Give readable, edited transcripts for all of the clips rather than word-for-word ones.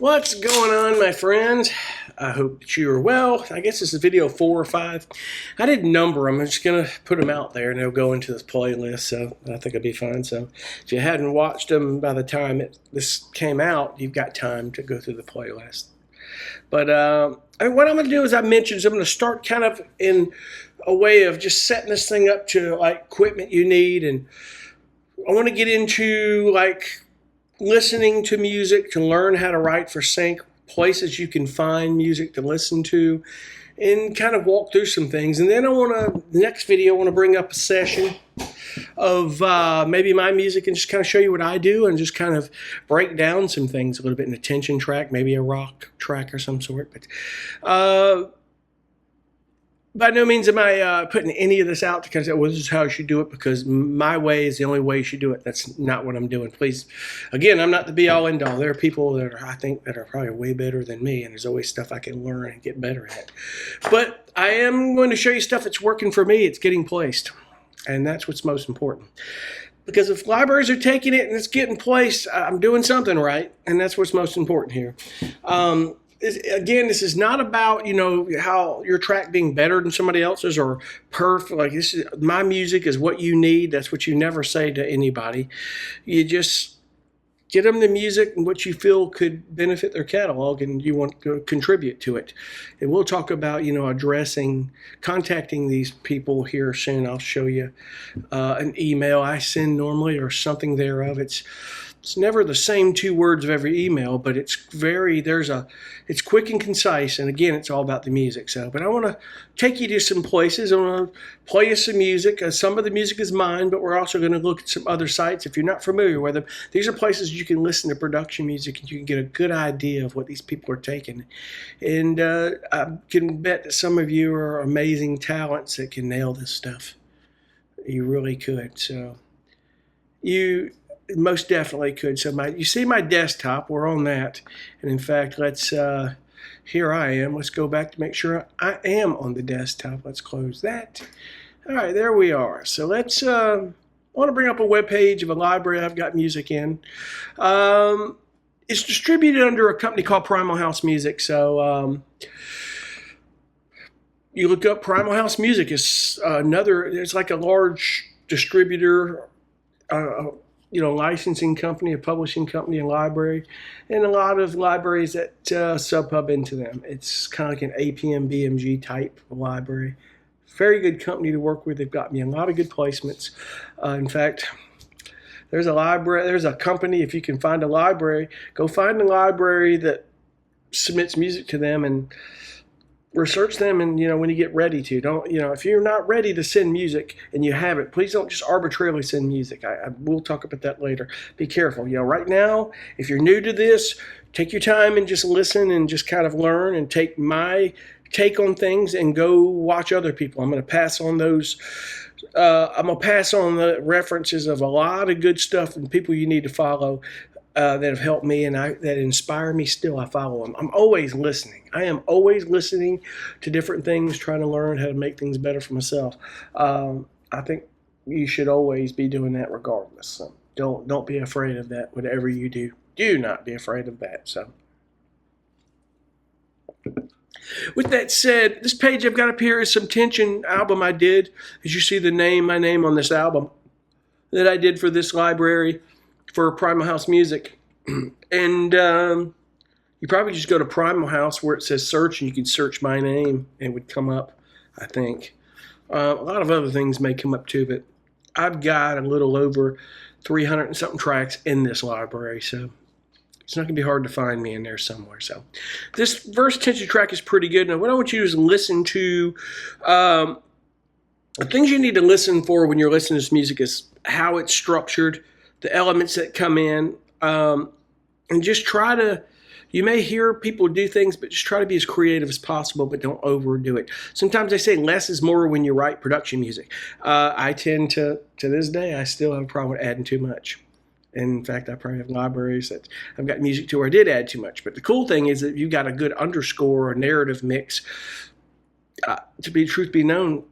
What's going on, my friends? I hope that you are well. I guess this is video 4 or 5. I didn't number them. I'm just going to put them out there and they'll go into this playlist, so I think it'll be fine. So if you hadn't watched them by the time this came out, you've got time to go through the playlist. But what I'm going to do, as I mentioned, is I'm going to start kind of in a way of just setting this thing up to like equipment you need. And I want to get into like listening to music to learn how to write for sync, places you can find music to listen to, and kind of walk through some things. And then the next video, I want to bring up a session of maybe my music and just kind of show you what I do and just kind of break down some things a little bit in a tension track, maybe a rock track or some sort. But by no means am I putting any of this out to kind of say, well, this is how you should do it because my way is the only way you should do it. That's not what I'm doing. Please, again, I'm not the be-all, end-all. There are people that I think that are probably way better than me, and there's always stuff I can learn and get better at. But I am going to show you stuff that's working for me. It's getting placed, and that's what's most important. Because if libraries are taking it and it's getting placed, I'm doing something right, and that's what's most important here. Again, this is not about, how your track being better than somebody else's or perfect. Like, this is my music is what you need. That's what you never say to anybody. You just get them the music and what you feel could benefit their catalog and you want to contribute to it. And we'll talk about, contacting these people here soon. I'll show you an email I send normally or something thereof. It's never the same 2 words of every email, but it's quick and concise. And again, it's all about the music. But I want to take you to some places. I want to play you some music. Some of the music is mine, but we're also going to look at some other sites. If you're not familiar with them, these are places you can listen to production music and you can get a good idea of what these people are taking. And I can bet that some of you are amazing talents that can nail this stuff. You really could. So you most definitely could. So you see my desktop, we're on that. And in fact, here I am. Let's go back to make sure I am on the desktop. Let's close that. All right, there we are. So let's, I want to bring up a web page of a library I've got music in. It's distributed under a company called Primal House Music. So you look up Primal House Music. It's like a large distributor, licensing company, a publishing company, and library, and a lot of libraries that sub-pub into them. It's kind of like an APM BMG type of library. Very good company to work with. They've got me a lot of good placements. In fact, there's a company, if you can find a library, go find a library that submits music to them and research them, and when you get ready to, if you're not ready to send music and you have it, please don't just arbitrarily send music. I will talk about that later. Be careful. Right now, if you're new to this, take your time and just listen and just kind of learn and take my take on things and go watch other people. I'm going to pass on those. I'm going to pass on the references of a lot of good stuff and people you need to follow. That have helped me and that inspire me still. I follow them. I'm always listening. I am always listening to different things, trying to learn how to make things better for myself. I think you should always be doing that regardless. So don't be afraid of that. Whatever you do, do not be afraid of that. So with that said, this page I've got up here is some Tension album I did. As you see my name on this album that I did for this library for Primal House Music. And you probably just go to Primal House where it says search and you can search my name and it would come up, I think. A lot of other things may come up too, but I've got a little over 300 and something tracks in this library, so it's not going to be hard to find me in there somewhere. So this first Tension track is pretty good. Now what I want you to do is listen to the things you need to listen for when you're listening to this music is how it's structured, the elements that come in, and just try to, you may hear people do things, but just try to be as creative as possible, but don't overdo it. Sometimes they say less is more when you write production music. I tend to this day, I still have a problem with adding too much. In fact, I probably have libraries that I've got music to where I did add too much. But the cool thing is that you've got a good underscore or narrative mix. Truth be known,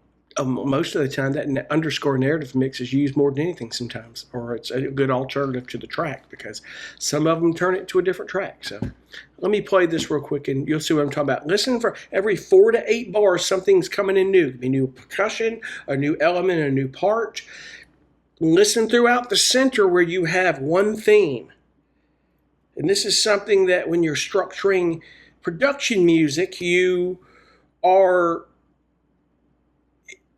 most of the time that underscore narrative mix is used more than anything sometimes, or it's a good alternative to the track because some of them turn it to a different track. So Let me play this real quick and you'll see what I'm talking about. Listen, for every 4 to 8 bars, something's coming in new. A new percussion, a new element, a new part. Listen throughout the center where you have one theme. And this is something that when you're structuring production music, you are...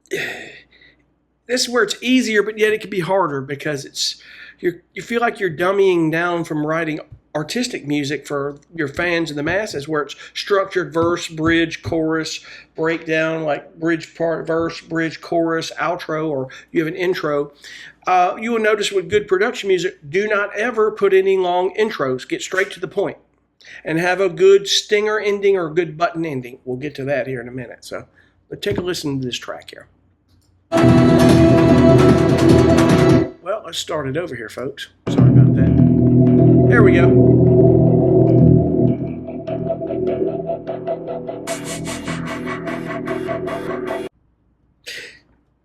This is where it's easier, but yet it can be harder because you feel like you're dumbing down from writing artistic music for your fans and the masses, where it's structured verse, bridge, chorus, breakdown, like bridge part, verse, bridge, chorus, outro, or you have an intro. You will notice with good production music, do not ever put any long intros. Get straight to the point and have a good stinger ending or a good button ending. We'll get to that here in a minute. So let's take a listen to this track here. Well, let's start it over here, folks. Sorry about that. There we go.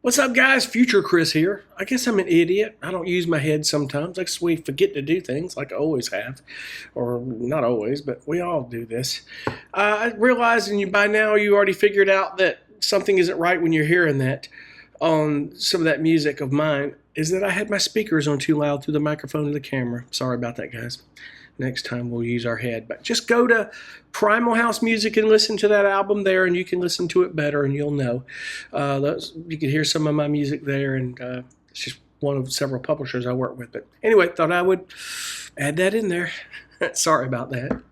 What's up, guys? Future Chris here. I guess I'm an idiot. I don't use my head sometimes. I guess we forget to do things like I always have. Or not always, but we all do this. I realize, and by now you already figured out that something isn't right when you're hearing that on some of that music of mine, is that I had my speakers on too loud through the microphone and the camera. Sorry about that, guys. Next time we'll use our head. But just go to Primal House Music and listen to that album there, and you can listen to it better, and you'll know. You can hear some of my music there, and it's just one of several publishers I work with. But anyway, thought I would add that in there. Sorry about that.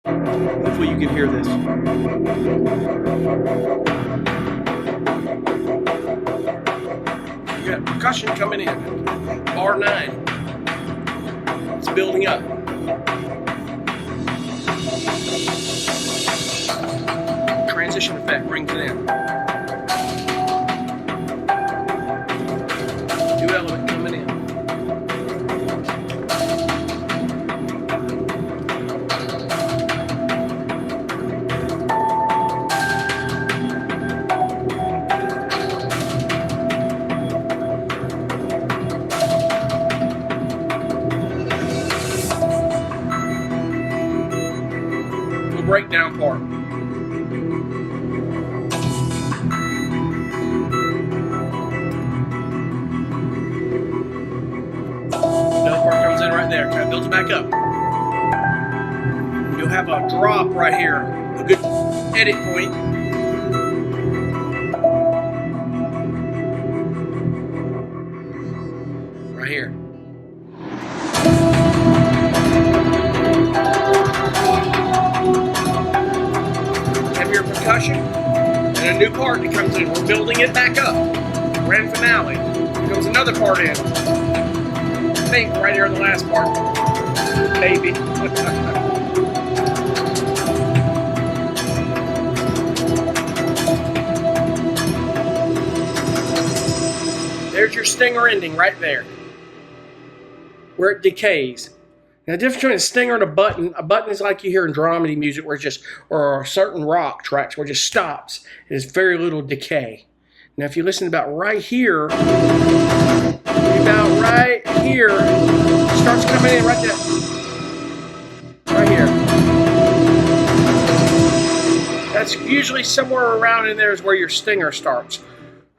Hopefully you can hear this. You got percussion coming in. Bar 9. It's building up. Transition effect brings it in. New element coming in. Breakdown part. Another part comes in right there, kind of builds back up. You'll have a drop right here, a good edit point. Right here. Your percussion and a new part that comes in. We're building it back up. Grand finale. Here comes another part in. I think right here in the last part. Maybe. There's your stinger ending right there, where it decays. Now, the difference between a stinger and a button is like you hear in dramedy music, where it's just, or certain rock tracks, where it just stops. There's very little decay. Now, if you listen about right here, it starts coming in right there. Right here. That's usually somewhere around in there is where your stinger starts.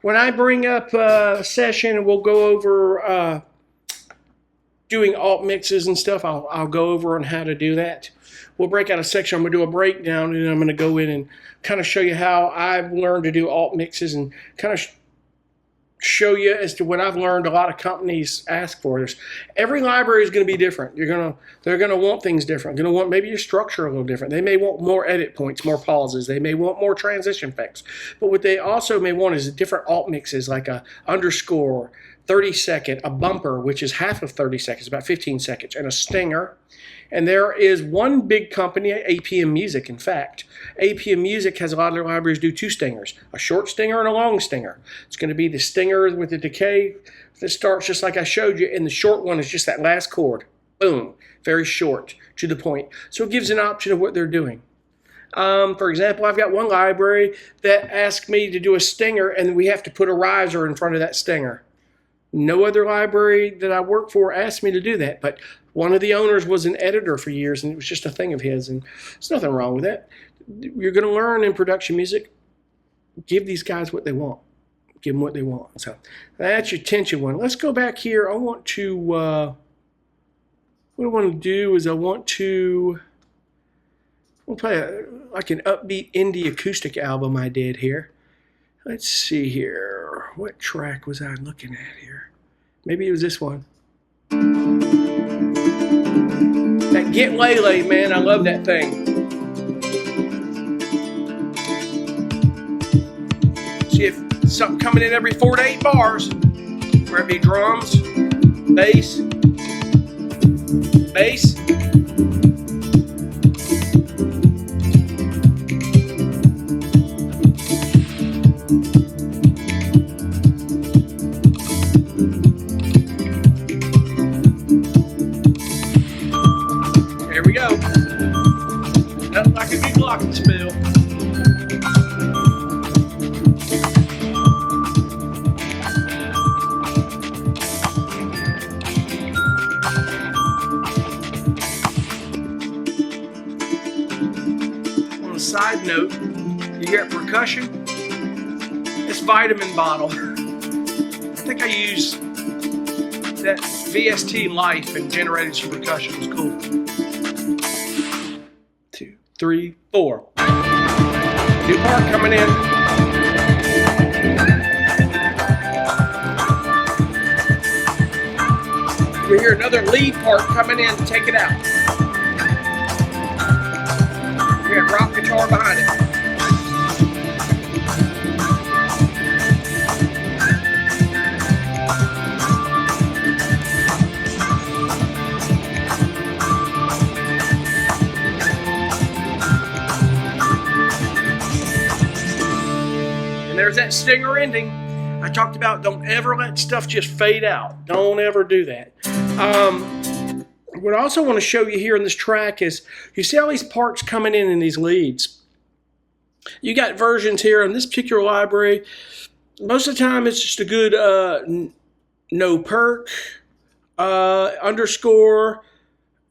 When I bring up a session, we'll go over doing alt mixes and stuff. I'll go over on how to do that. We'll break out a section. I'm going to do a breakdown, and I'm going to go in and kind of show you how I've learned to do alt mixes and kind of show you as to what I've learned a lot of companies ask for. Every library is going to be different. They're going to want things different. Going to want maybe your structure a little different. They may want more edit points, more pauses. They may want more transition effects. But what they also may want is different alt mixes, like a underscore, 30-second, a bumper, which is half of 30 seconds, about 15 seconds, and a stinger. And there is one big company, APM Music, in fact. APM Music has a lot of their libraries do 2 stingers, a short stinger and a long stinger. It's going to be the stinger with the decay that starts just like I showed you, and the short one is just that last chord. Boom. Very short, to the point. So it gives an option of what they're doing. For example, I've got one library that asked me to do a stinger, and we have to put a riser in front of that stinger. No other library that I work for asked me to do that, but one of the owners was an editor for years, and it was just a thing of his, and there's nothing wrong with that. You're going to learn in production music. Give these guys what they want. Give them what they want. So that's your tension one. Let's go back here. I want to, what I want to do is I want to play like an upbeat indie acoustic album I did here. Let's see here. What track was I looking at here? Maybe it was this one. That Get Lele, man, I love that thing. See if something coming in every 4 to 8 bars, where it be drums, bass, bass. There we go. Nothing like a good glockenspiel. Side note, you get percussion, this vitamin bottle, I think I used that VST Life and generated some percussion. It was cool. 2, 3, 4. New part coming in. We hear another lead part coming in to take it out. We have rock guitar behind it. And there's that stinger ending. I talked about don't ever let stuff just fade out. Don't ever do that. What I also want to show you here in this track is you see all these parts coming in these leads. You got versions here in this particular library. Most of the time it's just a good no perk, underscore,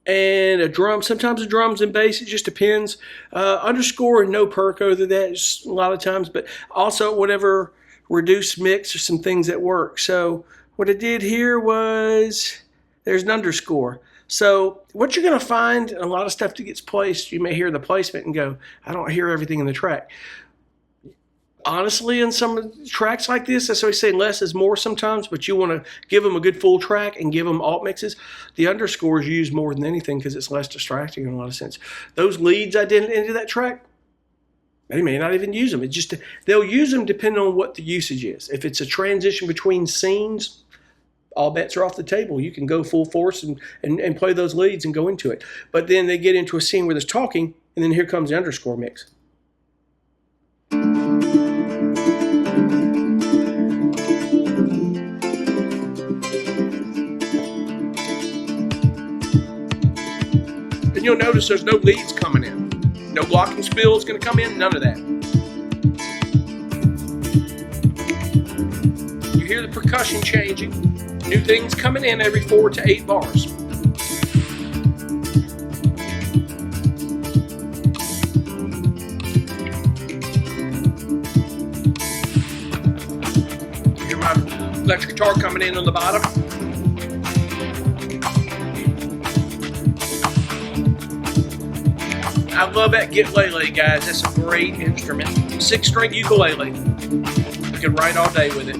and a drum. Sometimes the drums and bass, it just depends. Underscore and no perk over that a lot of times, but also whatever reduced mix or some things that work. So what I did here was there's an underscore. So what you're going to find, a lot of stuff that gets placed, you may hear the placement and go, I don't hear everything in the track. Honestly, in some tracks like this, that's why I say less is more sometimes, but you want to give them a good full track and give them alt mixes. The underscore is used more than anything because it's less distracting in a lot of sense. Those leads I did into that track, they may not even use them. It's just they'll use them depending on what the usage is. If it's a transition between scenes, all bets are off the table. You can go full force and play those leads and go into it. But then they get into a scene where there's talking, and then here comes the underscore mix. And you'll notice there's no leads coming in. No glockenspiel is going to come in, none of that. You hear the percussion changing. New things coming in every 4 to 8 bars. Hear my electric guitar coming in on the bottom. I love that Get Lele, guys. That's a great instrument. 6-string ukulele. You can write all day with it.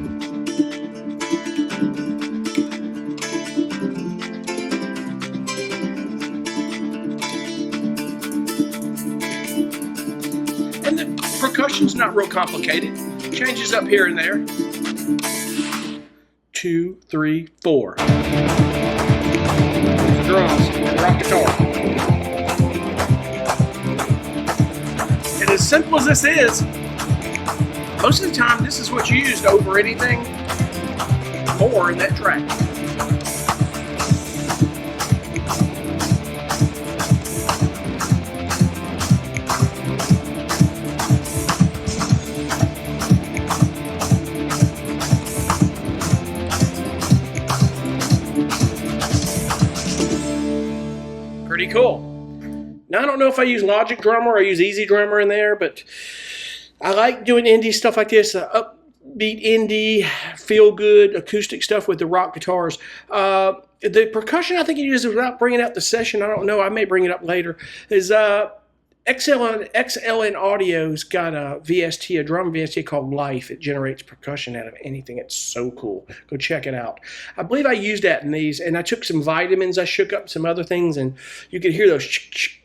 And the percussion's not real complicated. Changes up here and there. 2, 3, 4. Drums, rock guitar. And as simple as this is, most of the time this is what's used over anything more in that track. Pretty cool. Now, I don't know if I use Logic Drummer or I use Easy Drummer in there, but I like doing indie stuff like this, upbeat indie, feel-good acoustic stuff with the rock guitars. The percussion I think you use without bringing up the session, I don't know, I may bring it up later, is XLN Audio's got a VST, a drum VST called Life. It generates percussion out of anything. It's so cool. Go check it out. I believe I used that in these, and I took some vitamins. I shook up some other things, and you could hear those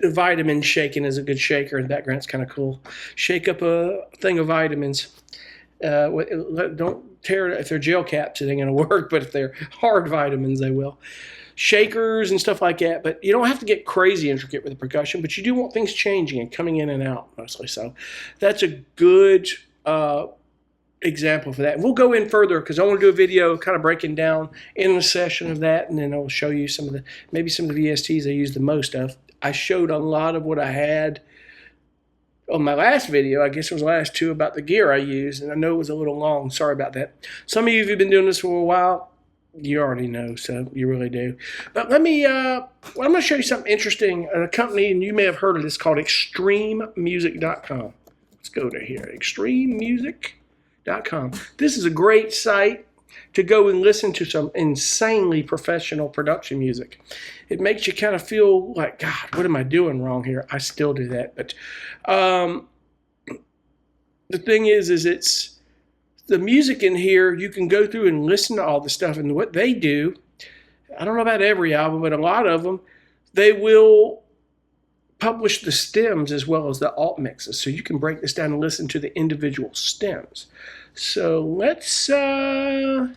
vitamins shaking as a good shaker in the background. It's kind of cool. Shake up a thing of vitamins. Don't tear it. If they're gel caps, it ain't going to work, but if they're hard vitamins, they will. Shakers and stuff like that, but you don't have to get crazy intricate with the percussion, but you do want things changing and coming in and out mostly. So that's a good example for that. And we'll go in further because I want to do a video kind of breaking down in the session of that, and then I'll show you maybe some of the VSTs I use the most of. I showed a lot of what I had on my last video. I guess it was the last two about the gear I used, and I know it was a little long. Sorry about that. Some of you have been doing this for a while. You already know, so you really do. But let me, I'm going to show you something interesting. A company, and you may have heard of this, called ExtremeMusic.com. Let's go to here, ExtremeMusic.com. This is a great site to go and listen to some insanely professional production music. It makes you kind of feel like, God, what am I doing wrong here? I still do that. But the thing is it's, the music in here, you can go through and listen to all the stuff. And what they do, I don't know about every album, but a lot of them, they will publish the stems as well as the alt mixes. So you can break this down and listen to the individual stems. So let's go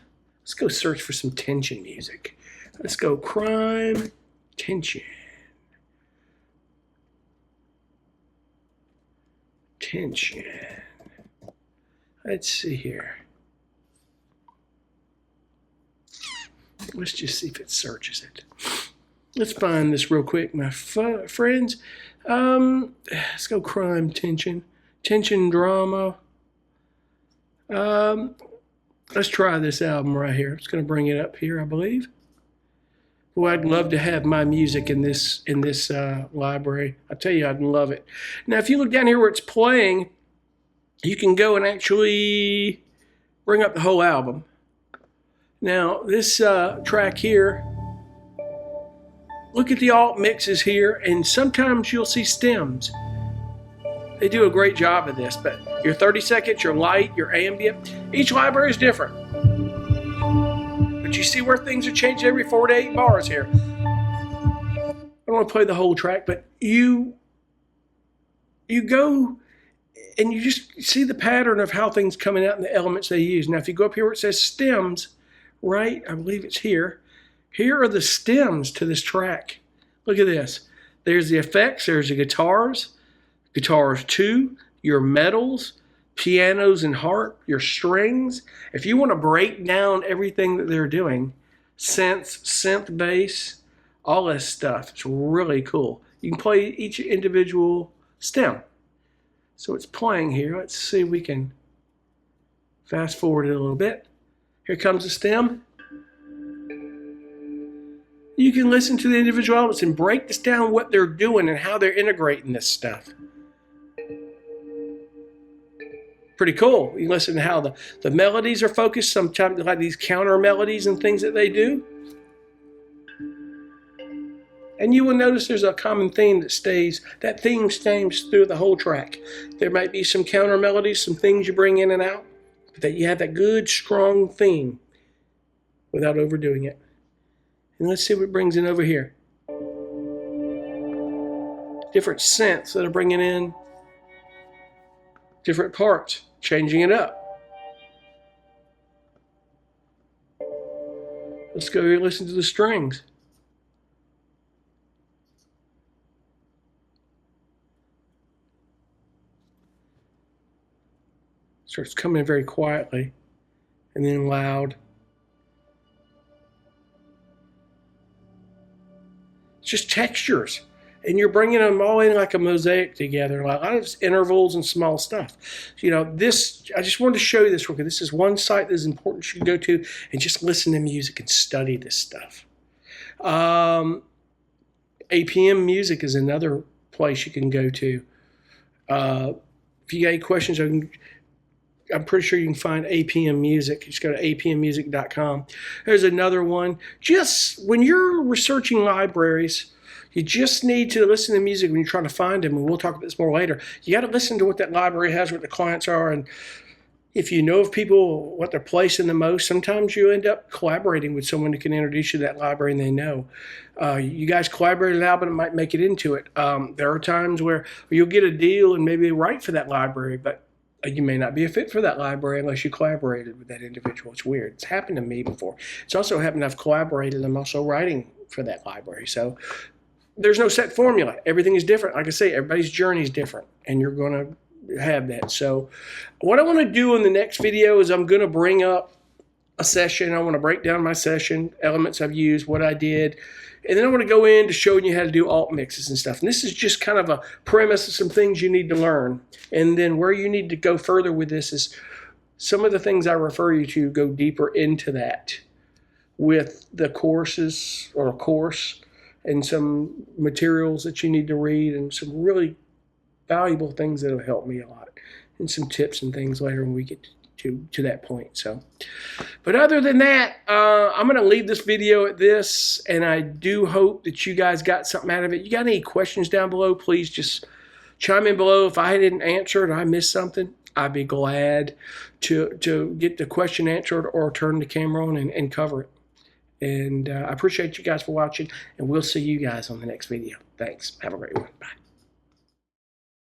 search for some tension music. Let's go crime, tension. Tension. Let's see here. Let's just see if it searches it. Let's find this real quick, my friends. Let's go crime, tension, drama. Let's try this album right here. It's going to bring it up here, I believe. Boy, I'd love to have my music in this library. I tell you, I'd love it. Now, if you look down here where it's playing, you can go and actually bring up the whole album. Now, this track here, look at the alt mixes here, and sometimes you'll see stems. They do a great job of this, but your 30 seconds, your light, your ambient, each library is different. But you see where things are changing every 4 to 8 bars here. I don't want to play the whole track, but you go and you just see the pattern of how things coming out and the elements they use. Now, if you go up here where it says stems, right, I believe it's here. Here are the stems to this track. Look at this. There's the effects. There's the guitars 2, your metals, pianos and harp, your strings. If you want to break down everything that they're doing, synth bass, all this stuff, it's really cool. You can play each individual stem. So it's playing here. Let's see if we can fast forward it a little bit. Here comes the stem. You can listen to the individual elements and break this down, what they're doing and how they're integrating this stuff. Pretty cool. You listen to how the melodies are focused, sometimes like these counter melodies and things that they do. And you will notice there's a common theme that theme stays through the whole track. There might be some counter melodies, some things you bring in and out, but that you have that good, strong theme without overdoing it. And let's see what it brings in over here. Different synths that are bringing in different parts, changing it up. Let's go here and listen to the strings. Starts coming in very quietly and then loud. It's just textures. And you're bringing them all in like a mosaic together, like a lot of intervals and small stuff. You know, this, I just wanted to show you this real quick. This is one site that is important you can go to and just listen to music and study this stuff. I APM Music is another place you can go to. If you got any questions, I'm pretty sure you can find APM Music. Just go to apmmusic.com. There's another one. Just when you're researching libraries, you just need to listen to music when you're trying to find them, and we'll talk about this more later. You got to listen to what that library has, what the clients are, and if you know of people, what they're placing the most, sometimes you end up collaborating with someone who can introduce you to that library and they know. You guys collaborate an album, it might make it into it. There are times where you'll get a deal and maybe write for that library, but you may not be a fit for that library unless you collaborated with that individual. It's weird. It's happened to me before. It's also happened I've collaborated. I'm also writing for that library. So there's no set formula. Everything is different. Like I say, everybody's journey is different, and you're going to have that. So what I want to do in the next video is I'm going to bring up a session. I want to break down my session, elements I've used, what I did, and then I want to go into showing you how to do alt mixes and stuff. And this is just kind of a premise of some things you need to learn. And then where you need to go further with this is some of the things I refer you to go deeper into that with the courses or a course and some materials that you need to read and some really valuable things that have helped me a lot, and some tips and things later when we get to that point. So, but other than that, I'm going to leave this video at this, and I do hope that you guys got something out of it. You got any questions down below, please just chime in below. If I didn't answer it or I missed something, I'd be glad to get the question answered or turn the camera on and cover it. And I appreciate you guys for watching, and we'll see you guys on the next video. Thanks. Have a great one. Bye.